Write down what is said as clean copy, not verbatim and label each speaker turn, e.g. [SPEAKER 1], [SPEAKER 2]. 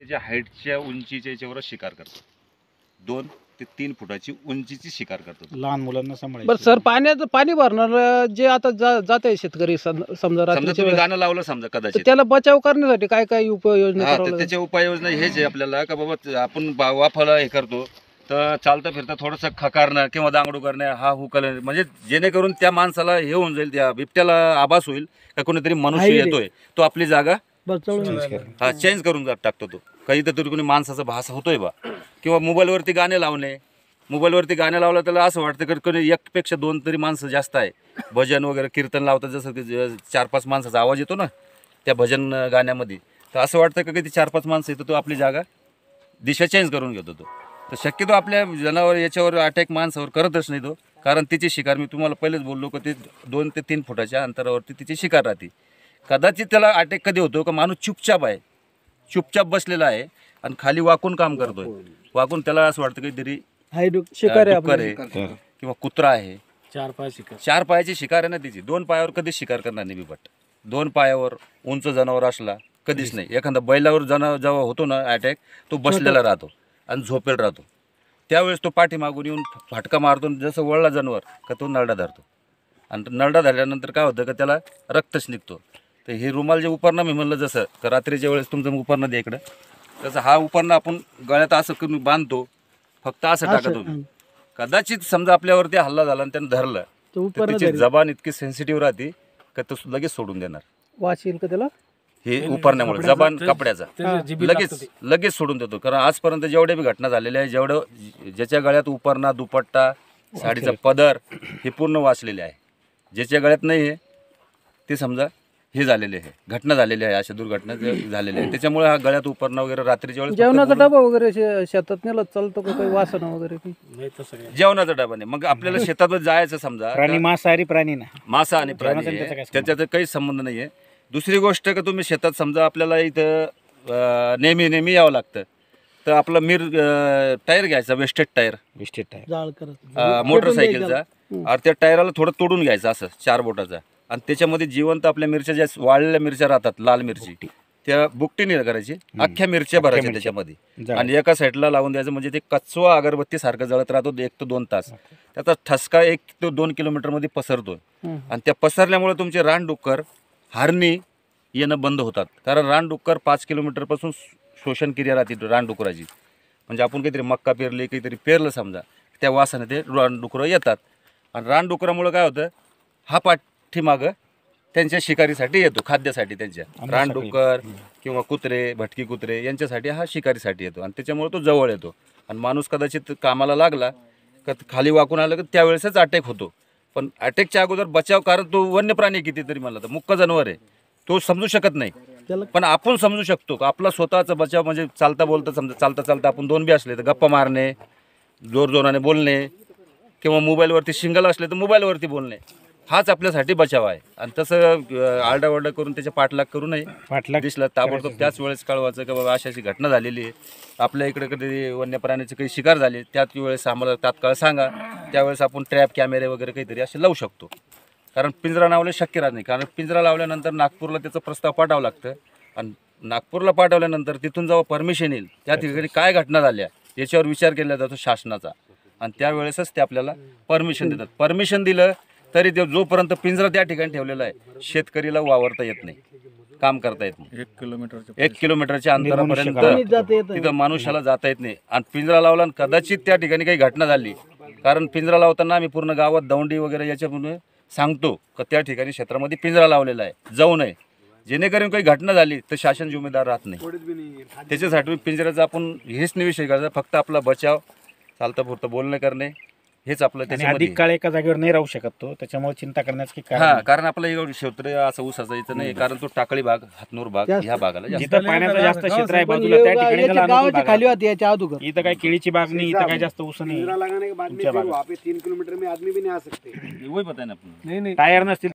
[SPEAKER 1] त्याच्या हाईटच्या उंचीच्या याच्यावर शिकार करतात. 2 ते 3 फुटाची उंचीची शिकार करतात.
[SPEAKER 2] लहान मुलांना सांभाळायचं.
[SPEAKER 3] बरं सर, पाणी भरणार जे आता जात आहे शेतकरी समजा
[SPEAKER 1] समजा
[SPEAKER 3] रात्रीच्या
[SPEAKER 1] तुम्ही
[SPEAKER 3] वेळेस,
[SPEAKER 1] गाणं लावलं समजा
[SPEAKER 3] तर
[SPEAKER 1] कदाचित,
[SPEAKER 3] त्याला बचाव करण्यासाठी काय काय उपाययोजना
[SPEAKER 1] हा,
[SPEAKER 3] करावं
[SPEAKER 1] तर
[SPEAKER 3] लागेल?
[SPEAKER 1] त्याच्या उपाययोजना हेच आहे आपल्याला का बाबा आपण वाफाला हे करतो तर चालता फिरता थोडंसं खकारणं किंवा दांगडू करणं, हा हुकल, म्हणजे जेणेकरून त्या माणसाला हे होऊन जाईल, त्या बिबट्याला आभास होईल का कोणीतरी मनुष्य
[SPEAKER 3] आहे रे.
[SPEAKER 1] येतोय, तो आपली जागा
[SPEAKER 3] बचाव
[SPEAKER 1] चेंज करून टाकतो. तो काही तर कोणी माणसाचा भास होतोय बा. किंवा मोबाईलवरती गाणे लावणे, मोबाईलवरती गाणे लावलं त्याला असं वाटतं की कोणी एकपेक्षा 2 तरी माणसं जास्त आहे. भजन वगैरे कीर्तन लावतात, जसं की 4-5 माणसाचा आवाज येतो ना त्या भजन गाण्यामध्ये, तर असं वाटतं की ते 4-5 माणसं येतो, तो आपली जागा दिशा चेंज करून घेतो. तो तर शक्यतो आपल्या जनावर याच्यावर अटॅक माणसावर करतच नाही तो, कारण तिची शिकार मी तुम्हाला पहिलेच बोललो की ते 2 ते 3 फुटाच्या अंतरावरती तिची शिकार राहते. कदाचित त्याला अटॅक कधी होतो का माणूस चुपचाप आहे, चुपचाप बसलेला आहे आणि खाली वाकून काम करतोय, वाकून त्याला असं वाटतं काहीतरी
[SPEAKER 3] शिकार आहे
[SPEAKER 1] डुक्कर
[SPEAKER 3] आपलं.
[SPEAKER 1] आहे किंवा कुत्रा आहे.
[SPEAKER 2] 4
[SPEAKER 1] पायाची शिकार आहे ना तिची. 2 पायावर कधीच शिकार करणार नाही बिबट. 2 पायावर उंच जनावर असला कधीच नाही. एखादा बैलावर जेव्हा होतो ना अटॅक, तो बसलेला राहतो आणि झोपेल राहतो. त्यावेळेस तो पाठीमागून येऊन फाटका मारतो, जसं वळला जनावर का तो नरडा धरतो, आणि नरडा धरल्यानंतर काय होतं का त्याला रक्तच निघतो. तर हे रुमाल जे उपरणं मी म्हणलं, जसं का रात्रीच्या वेळेस तुमचं उपरणं द्या इकडं, तसं हा उपरणं आपण गळ्यात असं करून बांधतो, फक्त असं टाका तुम्ही. कदाचित समजा आपल्यावरती हल्ला झाला आणि त्यानं धरलं तर त्याची जबान इतकी सेन्सिटिव्ह राहते का तो लगेच सोडून देणार.
[SPEAKER 3] वाच येईल का त्याला?
[SPEAKER 1] हे उपरण्यामुळे जबान कपड्याचा लगेच सोडून देतो. कारण आजपर्यंत जेवढ्या बी घटना झालेल्या आहे, ज्याच्या गळ्यात उपरणा, दुपट्टा, साडीचा पदर हे पूर्ण वाचलेले आहे. ज्याच्या गळ्यात नाही आहे ते समजा हे झालेले आहे, घटना झालेली आहे, अशा दुर्घटना झालेल्या आहे. त्याच्यामुळे हा गळ्यात उपरणं वगैरे रात्रीच्या वेळेस
[SPEAKER 3] जेवणाचा डबा वगैरे शेतात नेला चालतो का? काही वासना वगैरे काही?
[SPEAKER 1] जेवणाचा डबा नाही. मग आपल्याला शेतात जायचं समजा,
[SPEAKER 2] प्राणी मांसाहारी प्राणी ना,
[SPEAKER 1] मासा आणि प्राणी आहे, त्याच्यात काही संबंध नाही आहे. दुसरी गोष्ट का तुम्ही शेतात समजा आपल्याला इथं नेहमी यावं लागतं, तर आपला टायर घ्यायचा, वेस्टेड टायर
[SPEAKER 3] जाळ करत
[SPEAKER 1] मोटरसायकलचा, आणि त्या टायराला थोडं तोडून घ्यायचं असं 4 बोटाचा, आणि त्याच्यामध्ये जिवंत आपल्या मिरच्या ज्या वाळलेल्या मिरच्या राहतात, लाल मिरची, त्या बुकटीने करायची, अख्ख्या मिरच्या भरायच्या त्याच्यामध्ये आणि एका साईडला लावून द्यायचं. म्हणजे ते कचवा अगरबत्ती सारखं जळत राहतो 1 ते 2 तास. त्याचा ठसका 1 ते 2 किलोमीटरमध्ये पसरतो, आणि त्या पसरल्यामुळे तुमचे रानडुक्कर, हरणी येणं बंद होतात. कारण रानडुक्कर 5 किलोमीटरपासून शोषण क्रिया राहते रानडुकराची. म्हणजे आपण काहीतरी मक्का पेरली, काहीतरी पेरलं समजा, त्या वासाने ते रानडुकरं येतात, आणि रानडुकरामुळे काय होतं, हा पाठीमागं त्यांच्या शिकारीसाठी येतो, खाद्यासाठी. त्यांच्या रानडुक्कर किंवा कुत्रे, भटकी कुत्रे यांच्यासाठी हा शिकारीसाठी येतो, आणि त्याच्यामुळे तो जवळ येतो. आणि माणूस कदाचित कामाला लागला का खाली वाकून आलं की त्यावेळेसच अटॅक होतो. पण अटॅकच्या अगोदर बचाव, कारण तो वन्य प्राणी कितीतरी म्हणला तर मुक्क जनावर आहे, तो समजू शकत नाही, पण आपण समजू शकतो. आपला स्वतःचा बचाव म्हणजे चालता बोलता, समजा चालता आपण 2 बी असले तर गप्पा मारणे, जोराने बोलणे, किंवा मोबाईलवरती शिंगल असले तर मोबाईलवरती बोलणे, हाच आपल्यासाठी बचाव आहे. आणि तसं आरडाओरडा करून त्याच्या पाठलाग करू नये. दिसलं ताबडतोब त्याच वेळेस कळवायचं की बाबा अशी घटना झालेली आहे, आपल्या इकडे कधी वन्य प्राण्याची काही शिकार झाली, त्याच वेळेस आम्हाला तात्काळ सांगा. त्यावेळेस आपण ट्रॅप कॅमेरे वगैरे काहीतरी असे लावू शकतो. कारण पिंजरा लावले शक्य राहत नाही, कारण पिंजरा लावल्यानंतर नागपूरला त्याचा प्रस्ताव पाठवावा लागतं, आणि नागपूरला पाठवल्यानंतर तिथून जेव्हा परमिशन येईल, त्या ठिकाणी काय घटना झाल्या याच्यावर विचार केला जातो शासनाचा, आणि त्यावेळेसच ते आपल्याला परमिशन देतात. परमिशन दिलं तरी ते जोपर्यंत पिंजरा त्या ठिकाणी ठेवलेला आहे, शेतकरीला वावरता येत नाही, काम करता येत नाही. 1 किलोमीटरच्या अंतरापर्यंत तिथं मनुष्याला जाता येत नाही. आणि पिंजरा लावला आणि कदाचित त्या ठिकाणी काही घटना झाली, कारण पिंजरा लावताना आम्ही पूर्ण गावात दौंडी वगैरे याच्यामुळे सांगतो का त्या ठिकाणी क्षेत्रामध्ये पिंजरा लावलेला आहे, जाऊ नये, जेणेकरून काही घटना झाली तर शासन जिम्मेदार राहत नाही. त्याच्यासाठी पिंजऱ्याचा आपण हेच नाही विषय करायचा, फक्त आपला बचाव, चालतं पुरतं बोलणं करणे, हेच आपलं. त्याच्यामध्ये
[SPEAKER 2] अधिक काळ एका जागेवर नाही राहू शकत तो, त्याच्यामुळे चिंता करण्याचं की कारण
[SPEAKER 1] कारण आपलं एवढं क्षेत्र असं ऊसाचं इथं नाही, कारण तो टाकळी भाग, हातनूर भाग ह्या भागाला
[SPEAKER 2] जिथं पाण्याचं जास्त क्षेत्र आहे बाजूला, त्या ठिकाणी
[SPEAKER 3] गावाच्या खाली होती याच्या अगोदर.
[SPEAKER 2] इथं काही केळीची बाग नाही, इथं काही जास्त ऊस नाही.
[SPEAKER 4] 3 किलोमीटर में आदमी भी नहीं आ सकते.
[SPEAKER 1] वही पता है ना.
[SPEAKER 2] टायर नसतील